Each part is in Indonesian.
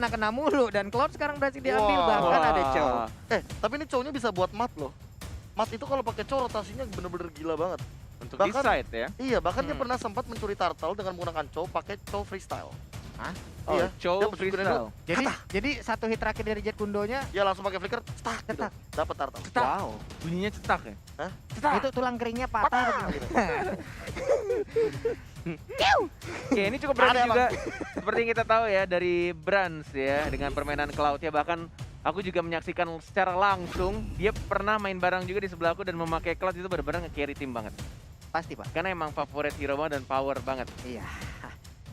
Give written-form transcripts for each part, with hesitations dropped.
kena mulu dan Cloud sekarang berhasil diambil Wah. bahkan ada Chow. Tapi ini cowoknya bisa buat mat loh. Mat itu kalau pakai cow rotasinya bener-bener gila banget. Untuk Bahkan- decide ya. Iya, bahkan dia pernah sempat mencuri turtle dengan menggunakan cow pakai cow freestyle. Hah? Oh, Iya, Chow dia masukin freestyle. Jadi satu hit terakhir dari Jet Kundonya Dia langsung pakai flicker, cetak gitu. Cetak. Dapat turtle. cetak. Wow, bunyinya cetak ya? Itu tulang keringnya patah. Gitu. Oke, ini cukup berarti Ada, juga seperti yang kita tahu ya dari Brands ya dengan permainan Cloud ya, bahkan aku juga menyaksikan secara langsung dia pernah main bareng juga di sebelahku dan memakai Cloud itu benar-benar nge-carry tim banget. Pasti Pak. Karena emang favorit hero banget dan power banget. Iya.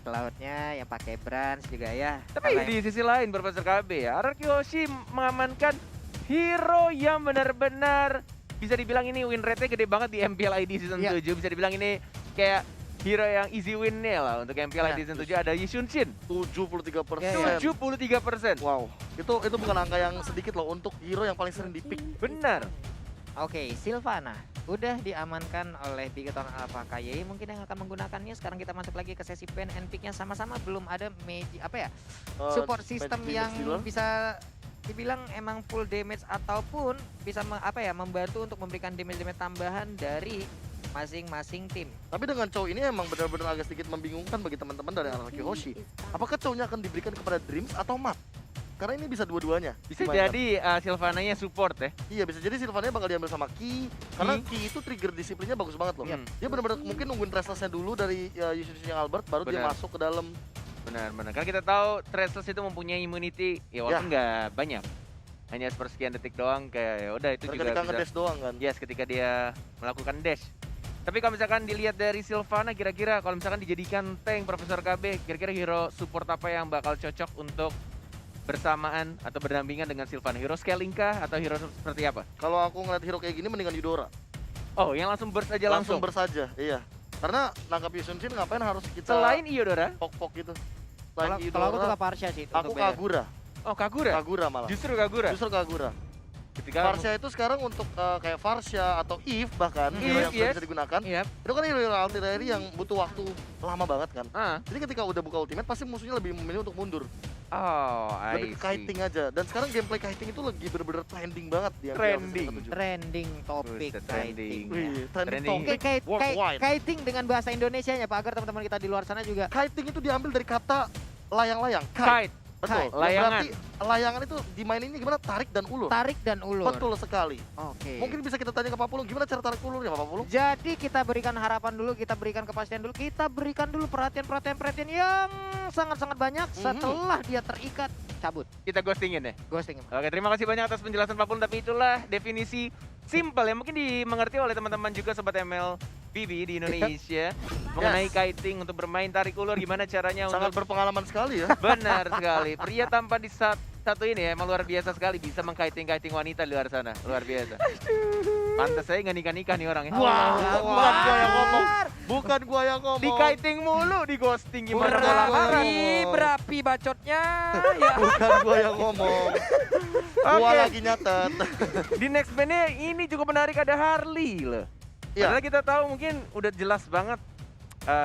Cloudnya yang pakai Brands juga ya. Tapi Kalau di sisi lain Profesor KB ya, Araki Hoshi mengamankan hero yang benar-benar bisa dibilang ini win rate-nya gede banget di MPL ID Season Iya. 7. Bisa dibilang ini kayak hero yang easy win-nya lah untuk MPL ID Season 7 ada Yishun Shin. 73%. 73%. Wow, itu bukan angka yang sedikit loh untuk hero yang paling sering di-pick. Benar. Oke, Sylvana udah diamankan oleh Bigoton Alpha KYI mungkin yang akan menggunakannya. Sekarang kita masuk lagi ke sesi pen and pick-nya sama-sama belum ada support system magic yang damage dealer. bisa dibilang emang full damage ataupun bisa membantu untuk memberikan damage tambahan dari masing-masing tim. Tapi dengan cow ini emang benar-benar agak sedikit membingungkan bagi teman-teman dari Araki Hoshi. Apakah cownya akan diberikan kepada Dreams atau Mat? Karena ini bisa dua-duanya. Bisa dimainkan. jadi Sylvananya support ya. Iya, bisa jadi Sylvania bakal diambil sama Ki. Karena Ki itu trigger disiplinnya bagus banget loh. Yap. Dia benar-benar mungkin nungguin restlessnya dulu dari Yusuf yang Albert, baru dia Benar. masuk ke dalam. Benar-benar. Karena kita tahu Trestless itu mempunyai immunity ya walaupun nggak banyak. Hanya sepersekian detik doang kayak ya udah itu juga Ketika bisa. ngedash doang kan. Yes, ketika dia melakukan dash. Tapi kalau misalkan dilihat dari Sylvana kira-kira kalau misalkan dijadikan tank Profesor KB, kira-kira hero support apa yang bakal cocok untuk bersamaan atau berdampingan dengan Sylvana? Hero scaling kah atau hero seperti apa? Kalau aku ngeliat hero kayak gini mendingan Eudora. Oh, yang langsung burst aja langsung. bersaja, iya. Karena nangkap Yusuf Shin ngapain harus kita Selain Iodora, pok-pok gitu. Kalau aku suka Parsha sih. Aku untuk beda. Kagura. oh Kagura. Kagura malah. Justru Kagura. Justru Kagura. Ketika Varsha itu sekarang untuk kayak Varsha atau Eve bahkan hero yang sudah yes. bisa digunakan. Iya. Itu kan hero artillery yang butuh waktu lama banget kan. Ah. Jadi ketika udah buka ultimate pasti musuhnya lebih memilih untuk mundur. Oh, Lebih I ke see. kiting aja. Dan sekarang gameplay kiting itu lagi bener-bener trending banget di MPL Trending. season 7. Trending topik Buset, trending. kiting. Wih, trending Trending. topic worldwide. Kiting dengan bahasa Indonesianya Pak agar teman-teman kita di luar sana juga Kiting itu diambil dari kata layang-layang. Kite. Betul. Kite. Yang Layangan. Berarti layangan itu dimaininnya gimana? Tarik dan ulur. tarik dan ulur. Betul sekali. Oke. Mungkin bisa kita tanya ke Pak Pulung, gimana cara tarik ulurnya Pak Pulung? Jadi kita berikan harapan dulu, kita berikan kepastian dulu, kita berikan dulu perhatian yang sangat-sangat banyak. Setelah dia terikat, cabut. Kita ghostingin ya. Ghosting. Oke, terima kasih banyak atas penjelasan Pak Pulun, tapi itulah definisi simple yang mungkin dimengerti oleh teman-teman juga sobat ML BB di Indonesia mengenai kiting untuk bermain tarik ulur, gimana caranya Sangat untuk berpengalaman sekali ya. benar sekali. Pria tanpa di satu ini ya, emang luar biasa sekali bisa mengkiting-kiting wanita di luar sana. Luar biasa. Pantes saya nggak nikah-nikah nih orang ya. Wah, bukan gua yang ngomong. Bukan gua yang ngomong. Di kiting mulu, di ghosting gimana Bukan malah gua yang marah. ngomong. berapi bacotnya. ya. Bukan gua yang ngomong. Gua Oke. lagi nyatet. Di next bandnya ini cukup menarik, ada Harley loh. Iya. Padahal kita tahu mungkin udah jelas banget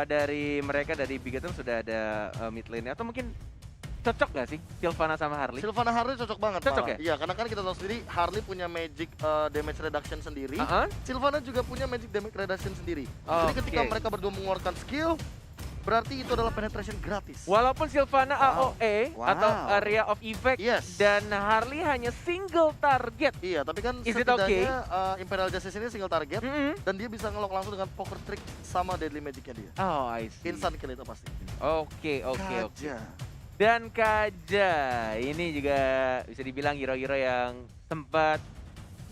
dari mereka dari Bigoton sudah ada mid lane atau mungkin cocok gak sih Sylvana sama Harley? Sylvana Harley cocok banget. Cocok malah. ya? Iya, karena kan kita tahu sendiri Harley punya magic damage reduction sendiri. Aha. Sylvana juga punya magic damage reduction sendiri. Jadi Oke. ketika mereka berdua mengeluarkan skill, berarti itu adalah penetration gratis. Walaupun Sylvana Wow. AOE Wow. atau area of effect Yes. dan Harley hanya single target. Iya, tapi kan Is it setidaknya Imperial Justice ini single target Mm-mm. dan dia bisa ngelok langsung dengan poker trick sama deadly magicnya dia. Oh, I see. Instant kill itu pasti. Oke. Kaja. Dan Kaja ini juga bisa dibilang hero-hero yang sempat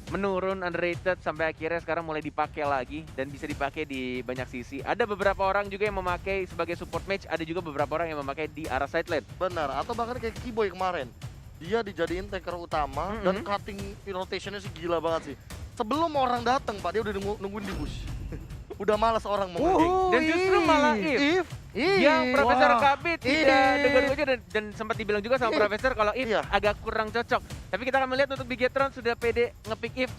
menurun underrated sampai akhirnya sekarang mulai dipakai lagi dan bisa dipakai di banyak sisi. Ada beberapa orang juga yang memakai sebagai support match, ada juga beberapa orang yang memakai di arah side lane. Benar, atau bahkan kayak Keyboy kemarin. Dia dijadiin tanker utama dan cutting rotationnya sih gila banget sih. Sebelum orang datang Pak, dia udah nungguin di bush. Udah malas orang mau ngegeng. Dan justru malah If yang Profesor wah. KB tidak dengar-dengar dan sempat dibilang juga sama Profesor kalau If Iya. agak kurang cocok. Tapi kita akan melihat untuk Bigetron sudah pede ngepick If.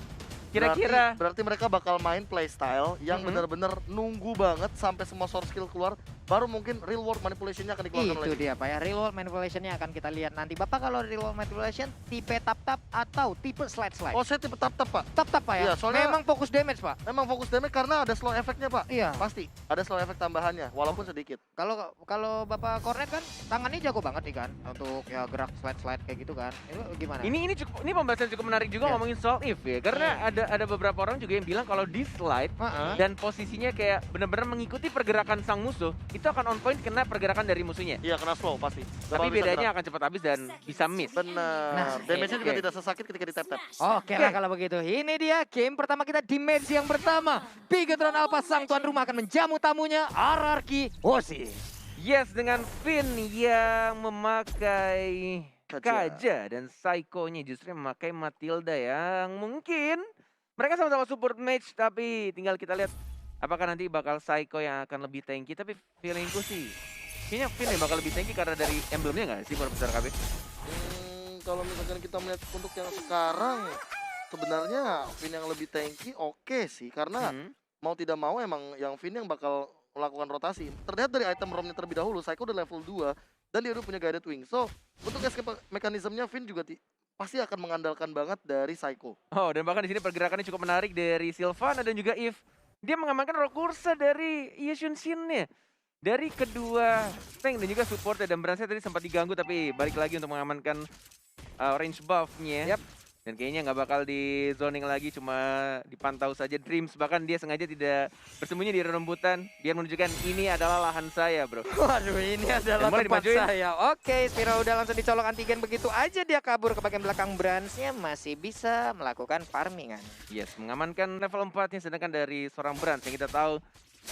Kira-kira berarti mereka bakal main playstyle yang Mhm. benar-benar nunggu banget sampai semua source skill keluar baru mungkin real world manipulation-nya akan dikeluarkan Itu lagi. dia Pak ya, real world manipulation-nya akan kita lihat nanti. Bapak kalau real world manipulation tipe tap-tap atau tipe slide-slide? Oh, saya tipe tap-tap, Pak. Tap-tap Pak ya? Iya, soalnya- Memang fokus damage Pak? Memang fokus damage karena ada slow efeknya, Pak. Iya. Pasti ada slow efek tambahannya, walaupun sedikit. Kalau Bapak Cornet kan tangannya jago banget nih kan untuk ya gerak slide-slide kayak gitu kan. Itu gimana? Ini pembahasan cukup menarik juga Iya. ngomongin soal if ya, karena ada beberapa orang juga yang bilang kalau di slide Heeh. dan posisinya kayak benar-benar mengikuti pergerakan sang musuh, itu akan on point kena pergerakan dari musuhnya. Iya, kena slow pasti. Tapi bedanya akan cepat habis dan bisa miss. benar. Nah, Damage-nya juga oke. tidak sesakit ketika di tap-tap. Oke lah kalau begitu. Ini dia game pertama kita di match yang pertama. Bigetron Alpha sang tuan rumah akan menjamu tamunya RRQ Hoshi. Yes, dengan Finn yang memakai Kaja. Kaja dan Psycho-nya justru memakai Matilda yang mungkin mereka sama-sama support match, tapi tinggal kita lihat apakah nanti bakal Psycho yang akan lebih tanky. Tapi feelingku sih kayaknya Finn yang bakal lebih tanky karena dari emblemnya nggak sih Profesor KB? Kalau misalkan kita melihat untuk yang sekarang, sebenarnya Finn yang lebih tanky oke sih, karena mau tidak mau emang yang Finn yang bakal melakukan rotasi. Terlihat dari item ROM-nya terlebih dahulu, Psycho udah level 2 dan dia udah punya guided wing. So, untuk escape mekanismenya Finn juga pasti akan mengandalkan banget dari Psycho. Oh, dan bahkan di sini pergerakannya cukup menarik dari Sylvana dan juga Eve. Dia mengamankan Rokursa dari Yeshun Shin-nya. Dari kedua tank dan juga support dan Bransnya tadi sempat diganggu tapi balik lagi untuk mengamankan range buff-nya. Yap. Dan kayaknya nggak bakal di zoning lagi, cuma dipantau saja Dreams. Bahkan dia sengaja tidak bersembunyi di rembutan biar menunjukkan ini adalah lahan saya, bro. Waduh, ini adalah mulai tempat dimajuin. saya. Oke, Spiro udah langsung dicolok antigen begitu aja dia kabur ke bagian belakang Bransnya masih bisa melakukan farmingan. Yes, mengamankan level 4-nya sedangkan dari seorang Brans yang kita tahu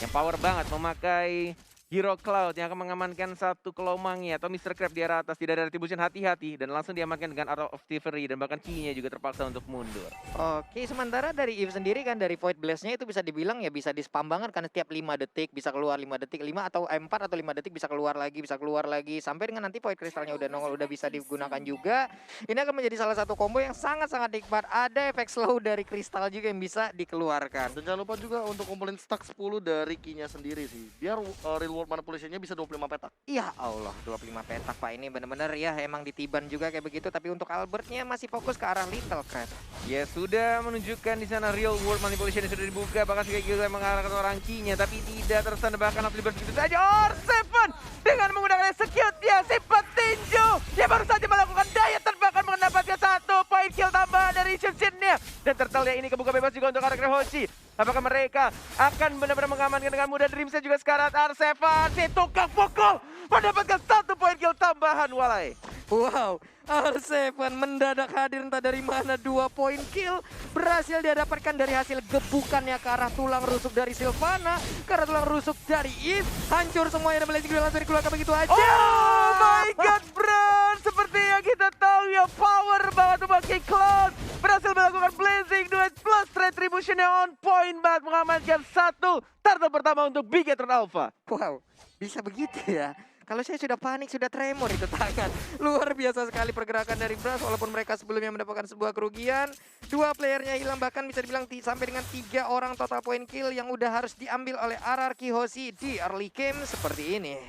yang power banget memakai Hero Cloud yang akan mengamankan satu kelomangnya atau Mr. Crab di arah atas, tidak ada retribution, hati-hati dan langsung diamankan dengan Arrow of Thievery dan bahkan Key-nya juga terpaksa untuk mundur. Oke, sementara dari Eve sendiri kan dari Void Blast-nya itu bisa dibilang ya bisa di-spam banget karena setiap 5 detik bisa keluar 5 detik, 5 atau 4 atau 5 detik bisa keluar lagi sampai dengan nanti Void Crystal-nya udah nongol udah bisa digunakan juga. Ini akan menjadi salah satu combo yang sangat-sangat nikmat. Ada efek slow dari kristal juga yang bisa dikeluarkan. Dan jangan lupa juga untuk kumpulin stack 10 dari Key-nya sendiri sih. Biar real world manipulation-nya bisa 25 petak. Ya Allah, 25 petak Pak, ini bener-bener ya emang ditiban juga kayak begitu. Tapi untuk Albertnya masih fokus ke arah Little Crab. Ya sudah menunjukkan di sana real world manipulation yang sudah dibuka, bahkan sekali juga mengarahkan orang Key-nya tapi tidak terstanda, bahkan harus begitu saja. Or7 dengan menggunakan execute dia si petinju. Dia baru saja melakukan daya bahkan mendapatkan 1 poin kill tambahan dari Shin-nya. Dan tertalia ini kebuka bebas juga untuk RRQ Hoshi. Apakah mereka akan benar-benar mengamankan dengan mudah? Dreamsnya juga sekarang R7 si tukang pukul mendapatkan 1 poin kill tambahan walai. Wow, R7 mendadak hadir entah dari mana, 2 poin kill berhasil dia dapatkan dari hasil gebukannya ke arah tulang rusuk dari Sylvana, ke arah tulang rusuk dari Eve. Hancur semuanya dan Blazing Duel langsung dikeluarkan begitu aja. Oh my god, Bran! Seperti yang kita tahu ya, power banget memakai Cloud. Berhasil melakukan Blazing Duel plus Retribution yang on point banget, mengamankan 1 turtle pertama untuk Bigetron Alpha. Wow, bisa begitu ya. Kalau saya sudah panik, sudah tremor itu tangan. Luar biasa sekali pergerakan dari Brass walaupun mereka sebelumnya mendapatkan sebuah kerugian. 2 playernya hilang, bahkan bisa dibilang sampai dengan 3 orang total point kill yang udah harus diambil oleh RRQ Hoshi di early game seperti ini.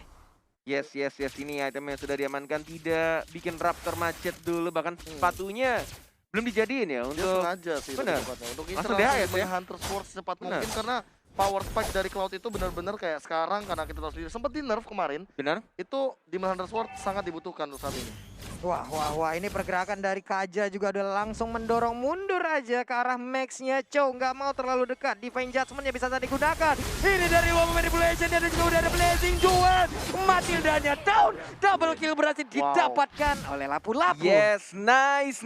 Yes, ini item yang sudah diamankan, tidak bikin Raptor macet dulu, bahkan sepatunya belum dijadiin ya Dia untuk... sengaja sih Benar. tepatnya. Untuk Langsung Easter DHS ya? Hunter Sword secepat Benar. mungkin karena power spike dari Cloud itu benar-benar kayak sekarang, karena kita tahu sendiri sempat di nerf kemarin, Benar? itu Demon Hunter Sword sangat dibutuhkan untuk saat ini. Wah, ini pergerakan dari Kaja juga udah langsung mendorong mundur aja ke arah Max-nya. Chow nggak mau terlalu dekat. Divine Judgment-nya bisa saja digunakan. Ini dari Woman Manipulation dan juga udah ada Blazing Duel. Matildanya down. Double kill berhasil didapatkan oleh Lapu-Lapu. Yes, nice.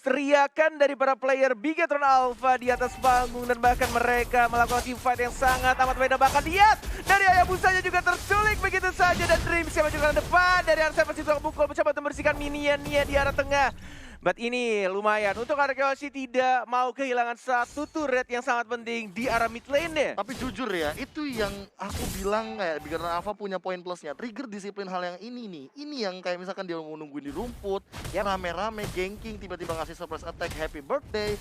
Teriakan dari para player Bigetron Alpha di atas panggung dan bahkan mereka melakukan team fight yang sangat amat beda. Bahkan lihat dari Hayabusanya juga terculik begitu saja dan Dreams yang maju ke depan dari R7 masih pukul mencoba membersihkan minion-nya di arah tengah. But ini lumayan untuk RRQ Hoshi tidak mau kehilangan 1 turret yang sangat penting di arah mid lane-nya. Tapi jujur ya, itu yang aku bilang kayak Bigetron Alpha punya poin plusnya. Trigger disiplin hal yang ini nih. Ini yang kayak misalkan dia mau nungguin di rumput, ya rame-rame, ganking, tiba-tiba ngasih surprise attack, happy birthday.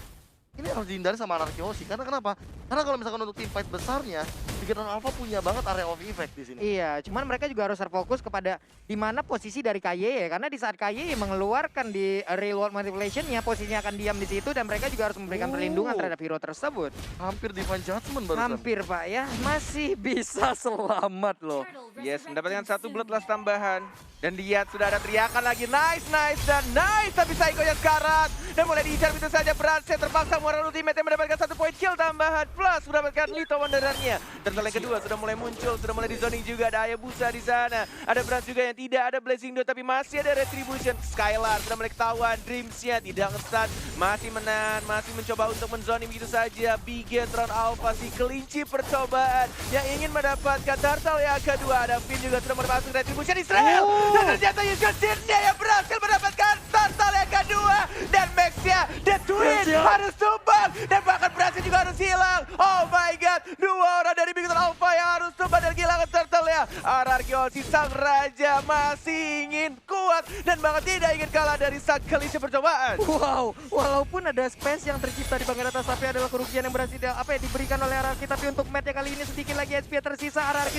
Ini harus dihindari sama RRQ Hoshi. Karena kenapa? Karena kalau misalkan untuk team fight besarnya, Bigetron Alpha punya banget area of effect di sini. Iya, cuman mereka juga harus terfokus kepada di mana posisi dari KYE, karena di saat KYE mengeluarkan di real world manipulation-nya, posisinya akan diam di situ dan mereka juga harus memberikan perlindungan terhadap hero tersebut. Hampir Divine Judgment barusan. Hampir Pak ya, masih bisa selamat loh. Yes, mendapatkan satu bloodlust tambahan. Dan lihat sudah ada teriakan lagi, nice, nice, dan nice. Tapi Psycho-nya sekarat. Dan mulai diincar begitu saja, Brandset terpaksa mengeluarkan ultimate yang mendapatkan 1 poin kill tambahan. Plus mendapatkan Lito Wanderernya. Dan yang kedua sudah mulai muncul, sudah mulai di zoning juga. Ada Hayabusa di sana. Ada Brand juga yang tidak ada Blazing Dot, tapi masih ada Retribution. Skylar sudah mulai ketahuan, Dreams-nya tidak nge-stun. Masih menahan, masih mencoba untuk menzoning begitu saja. Bigetron Alpha si kelinci percobaan yang ingin mendapatkan turtle yang kedua. Ada Finn juga sudah mulai masuk Retribution Israel. Dan ternyata Yusuf-nya yang berhasil mendapatkan turtle yang kedua. Dan Max-nya, The Twin harus tumbang. Dan bahkan berhasil juga harus hilang. Oh my god, 2 orang dari Bigetron Alpha yang harus tumbang dan kehilangan turtle-nya. RRQ si sang raja masih ingin kuat dan bahkan tidak ingin kalah dari sang kelinci percobaan. Wow, walaupun ada space yang tercipta di bagian atas, tapi adalah kerugian yang berhasil diberikan oleh RRQ. Tapi untuk match kali ini sedikit lagi SP tersisa RRQ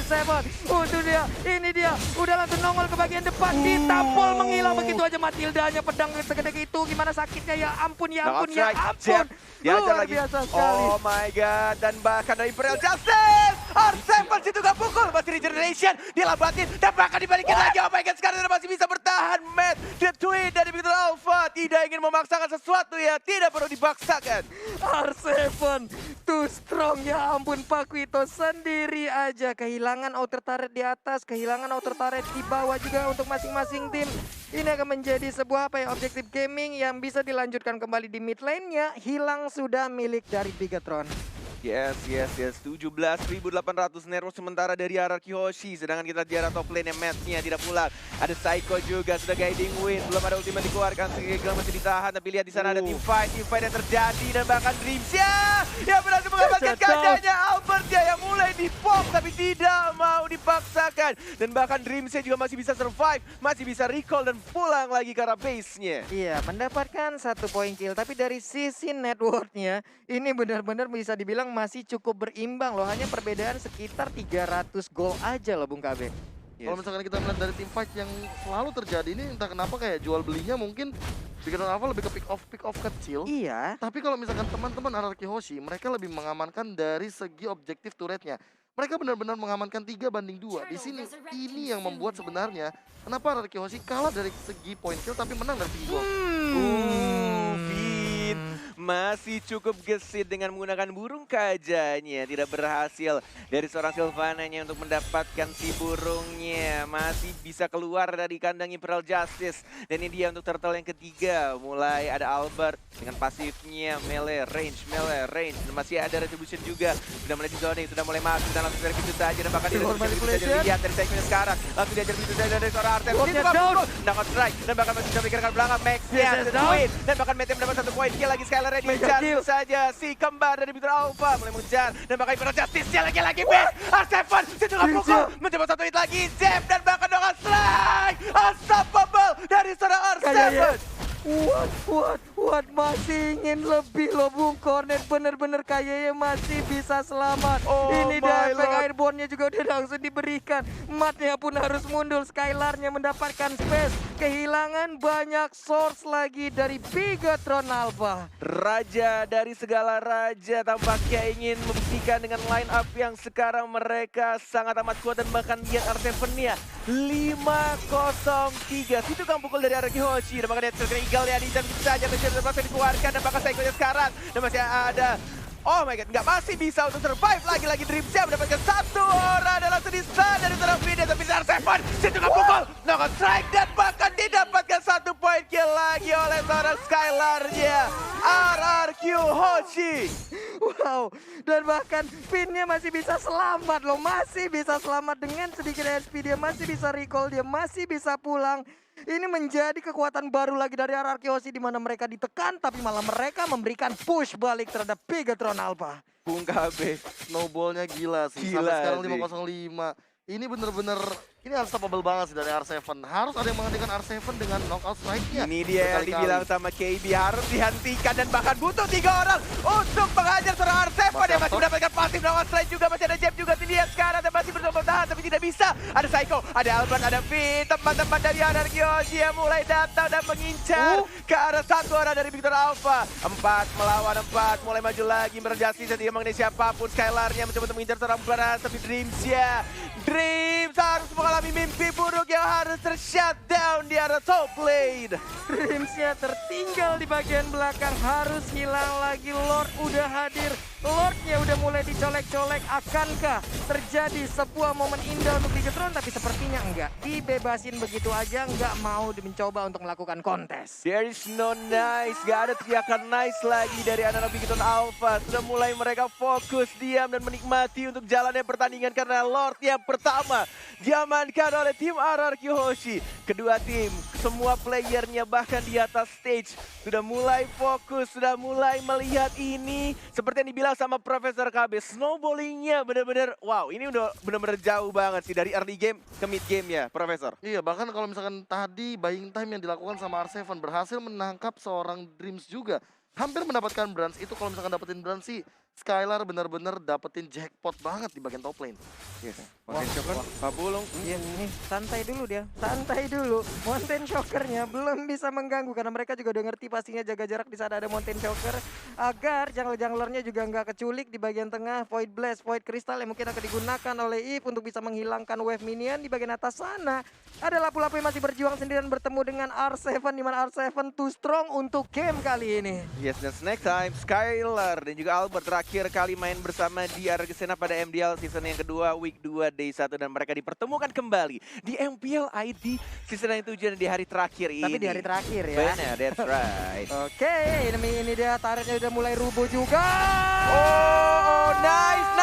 7. Itu dia, ini dia, udah langsung nongol ke bagian depan, ditampol menghilang begitu aja Matildanya, pedang segede itu, gimana sakitnya, ya ampun, ya ampun, ya ampun. Diajar Luar lagi. biasa sekali. Oh my god, dan bahkan dari Imperial Justice, R7 situ gak pukul, masih Regeneration, dilabatin, dan bahkan dibalikin lagi. Oh my god, sekarang masih bisa bertahan, Matt. The Twin dari Bigetron Alpha tidak ingin memaksakan sesuatu ya, tidak perlu dipaksakan. R7 too strong, ya ampun, Paquito sendiri aja kehilangan outer turret di atas, kehilangan outer turret di bawah juga untuk masing-masing tim. Ini akan menjadi sebuah objektif gaming yang bisa dilanjutkan kembali di mid lane-nya, hilang sudah milik dari Bigetron. Yes, 17.800 nervous sementara dari RRQ Hoshi. Sedangkan kita di arah top lane yang match-nya tidak pulang. Ada Psycho juga, sudah guiding win. Belum ada ultimate dikeluarkan, Sigel masih ditahan. Tapi lihat di sana ada team fight yang terjadi. Dan bahkan Dreams-nya yang berhasil mengamankan kacanya. Albert-nya yang mulai dipop tapi tidak mau dipaksakan. Dan bahkan Dreams-nya juga masih bisa survive, masih bisa recall dan pulang lagi ke arah base-nya. Iya, mendapatkan 1 poin kill. Tapi dari sisi network-nya, ini benar-benar bisa dibilang masih cukup berimbang loh. Hanya perbedaan sekitar 300 gol aja loh Bung KB. Kalau misalkan kita melihat dari tim fight yang selalu terjadi ini, entah kenapa kayak jual belinya mungkin Bigetron Alpha lebih ke pick off kecil. Iya. Tapi kalau misalkan teman-teman RRQ Hoshi, mereka lebih mengamankan dari segi objektif turretnya. Mereka benar-benar mengamankan 3-2. Di sini ini yang membuat sebenarnya kenapa RRQ Hoshi kalah dari segi point kill tapi menang dari segi gol. Finn masih cukup gesit dengan menggunakan burung kajanya. Tidak berhasil dari seorang Sylvananya untuk mendapatkan si burungnya. Masih bisa keluar dari kandang Imperial Justice. Dan ini dia untuk turtle yang ketiga. Mulai ada Albert dengan pasifnya melee range. Dan masih ada Retribution juga. Sudah mulai di zoning, sudah mulai masuk dan langsung dari pintu saja. Dan bahkan di lihat dari segmen sekarang. Langsung diajar pintu saja dari seorang Artem. Dapat strike dan bahkan masih bisa memikirkan belakang Max-nya. Dan bahkan Mete mendapat 1 poin kill lagi. Skylar diincar saja si kembar dari Bigetron Alpha mulai mengejar dan bahkan Imperial Justice-nya lagi R7 situ gak pukul mencoba 1 hit lagi Zep dan bahkan dengan strike unstoppable dari seorang R7. What masih ingin lebih loh Bung Cornet, bener-bener kayaknya masih bisa selamat. Ini dia efek airborne-nya juga udah langsung diberikan. Matnya pun harus mundur, Skylar-nya mendapatkan space. Kehilangan banyak source lagi dari Bigetron Alpha. Raja dari segala raja tampaknya ingin membuktikan dengan line up yang sekarang mereka sangat amat kuat dan bahkan lihat R7-nya 5-0-3. Situ kan pukul dari RRQ Hoshi dan bahkan lihat Eagle ya dan bisa saja terpaksa dikeluarkan dan bahkan Psycho-nya sekarang dan masih ada oh my god, nggak masih bisa untuk survive lagi Dreams-nya mendapatkan 1 orang dan langsung di-stun dari seorang Finn tapi R7 situ nggak pukul no strike dan bahkan didapatkan 1 poin kill lagi oleh seorang Skylar-nya RRQ Hoshi. Wow, dan bahkan Finn-nya masih bisa selamat loh, masih bisa selamat dengan sedikit SP, dia masih bisa recall, dia masih bisa pulang. Ini menjadi kekuatan baru lagi dari RRQ Hoshi di mana mereka ditekan tapi malah mereka memberikan push balik terhadap Bigetron Alpha. Bung KB, snowball-nya gila sih. Sampai sekarang 5-0-5. Ini bener-bener, ini unstoppable banget sih dari R7. Harus ada yang menghentikan R7 dengan knockout strike-nya. Ini dia yang dibilang sama KB harus dihentikan dan bahkan butuh 3 orang untuk menghajar seorang R7 yang masih mendapatkan 4 Aktif lawan Slide juga, masih ada Jeb juga dilihat sekarang dan masih berusaha bertahan tapi tidak bisa. Ada Psycho, ada Albert, ada Finn, teman-teman dari Anarchy Hoshi yang mulai datang dan mengincar ke arah satu arah dari Victor Alpha. 4 melawan 4, mulai maju lagi merjasi tidak mengenai siapapun. Skylarnya mencoba untuk mengincar seorang beras, tapi Dreams harus mengalami mimpi buruk yang harus ter-shutdown di arah top lane. Dreamsnya tertinggal di bagian belakang, harus hilang lagi. Lord udah hadir, Lordnya udah mulai dicolek-colek. Akankah terjadi sebuah momen indah untuk Bigetron? Tapi sepertinya enggak. Dibebasin begitu aja, enggak mau mencoba untuk melakukan kontes. There is no nice, gak ada teriakan nice lagi dari anak-anak Bigetron Alpha. Sudah mulai mereka fokus, diam dan menikmati untuk jalannya pertandingan karena Lord yang pertama diamankan oleh tim Anarchy Hoshi. Kedua tim, semua playernya bahkan di atas stage sudah mulai fokus, sudah mulai melihat ini. Seperti yang dibilang sama Profesor KB, snowballingnya benar-benar wow, ini udah benar-benar jauh banget sih dari early game ke mid game ya, Profesor. Iya, bahkan kalau misalkan tadi buying time yang dilakukan sama R7 berhasil menangkap seorang Dreams juga. Hampir mendapatkan bronze itu, kalau misalkan dapetin bronze sih Skylar benar-benar dapetin jackpot banget di bagian top lane. Yes. Mountain Shocker, Pabulung. Iya nih, santai dulu dia, santai dulu. Mountain Shocker-nya belum bisa mengganggu karena mereka juga udah ngerti pastinya jaga jarak di saat ada Mountain Shocker agar jungler-junglernya juga nggak keculik di bagian tengah. Void Blast, Void Crystal yang mungkin akan digunakan oleh Eve untuk bisa menghilangkan wave minion di bagian atas sana. Ada lapu-lapu yang masih berjuang sendirian bertemu dengan R7 di mana R7 too strong untuk game kali ini. Yes, dan next time Skylar dan juga Albert terakhir kali main bersama di Argentina pada MDL season yang kedua, week 2, day 1. Dan mereka dipertemukan kembali di MPL ID season yang 7 dan di hari terakhir ini. Tapi di hari terakhir ya. Benar, that's right. Oke, ini dia turretnya udah mulai rubuh juga. Oh, nice.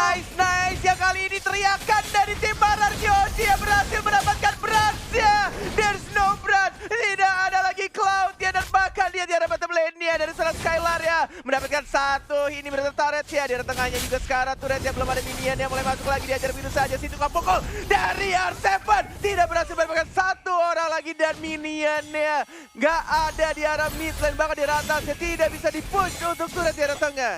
Yang kali ini teriakan dari tim Anarchy Hoshi yang berhasil mendapatkan berasnya. There's no brand, tidak ada lagi Cloud ya, dan bahkan dia di arah bottom lane-nya dari seorang Skylar ya. Mendapatkan satu, ini berarti turret ya. Di arah tengahnya juga sekarang turret yang belum ada minion yang mulai masuk lagi, diajar biru saja. Situ pukul dari R7, tidak berhasil mendapatkan satu orang lagi dan minionnya nggak ada di arah mid lane, bahkan di arah atasnya tidak bisa di-push untuk turret di arah tengah.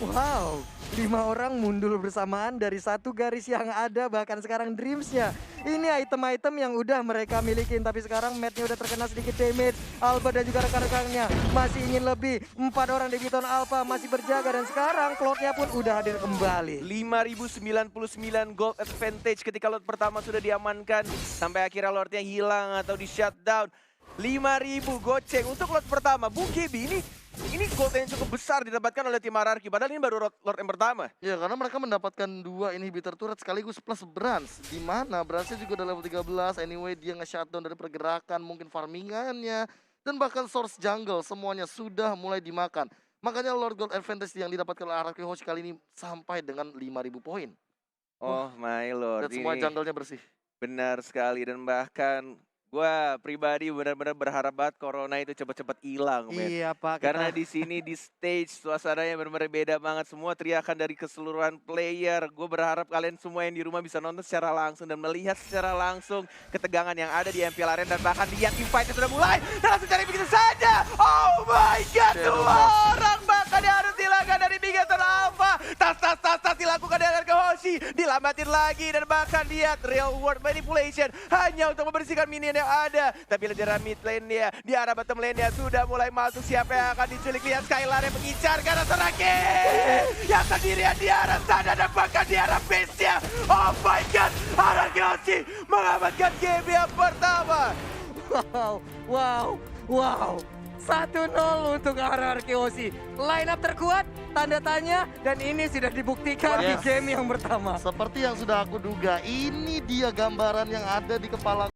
Wow, 5 orang mundur bersamaan dari satu garis yang ada, bahkan sekarang Dreamsnya. Ini item-item yang udah mereka milikin, tapi sekarang Matt-nya udah terkena sedikit damage. Albert dan juga rekan-rekannya masih ingin lebih. 4 orang di Bigetron Alpha masih berjaga dan sekarang Cloud-nya pun udah hadir kembali. 5.099 gold advantage ketika lot pertama sudah diamankan sampai akhirnya lordnya hilang atau di shutdown. 5.000 goceng untuk lot pertama. Bung KB ini gold yang cukup besar didapatkan oleh tim Anarchy, padahal ini baru lord yang pertama. Ya, karena mereka mendapatkan 2 inhibitor turret sekaligus plus bronze. Di mana bronze juga udah level 13, anyway dia nge-shutdown dari pergerakan, mungkin farmingannya, dan bahkan source jungle semuanya sudah mulai dimakan. Makanya Lord Gold Advantage yang didapatkan oleh Anarchy Hoshi kali ini sampai dengan 5.000 poin. Oh my lord, Dan semua jungle-nya bersih. benar sekali. Dan bahkan gua pribadi benar-benar berharap banget corona itu cepet-cepet hilang, men. Iya Pak. Karena di sini di stage suasananya benar-benar beda banget, semua teriakan dari keseluruhan player. Gue berharap kalian semua yang di rumah bisa nonton secara langsung dan melihat secara langsung ketegangan yang ada di MPL Arena, dan bahkan lihat invite-nya sudah mulai dan langsung cari begitu saja. Oh my god, dua orang bahkan yang harus dilakukan dari Bigetron Alpha. Tas dilakukan dari Anarchy Hoshi, dilamatin lagi dan bahkan lihat real world manipulation hanya untuk membersihkan minion yang ada. Tapi di arah mid lane-nya, di arah bottom lane-nya sudah mulai masuk. Siapa yang akan diculik? Lihat Skylar yang mengincar karena terakhir yang sendirian di arah sana dan bahkan di arah base-nya. Oh my god, Anarchy Hoshi mengamankan game yang pertama. Wow. 1-0 untuk Anarchy Hoshi. Line up terkuat, tanda tanya, dan ini sudah dibuktikan di Yes. game yang pertama. Seperti yang sudah aku duga, ini dia gambaran yang ada di kepala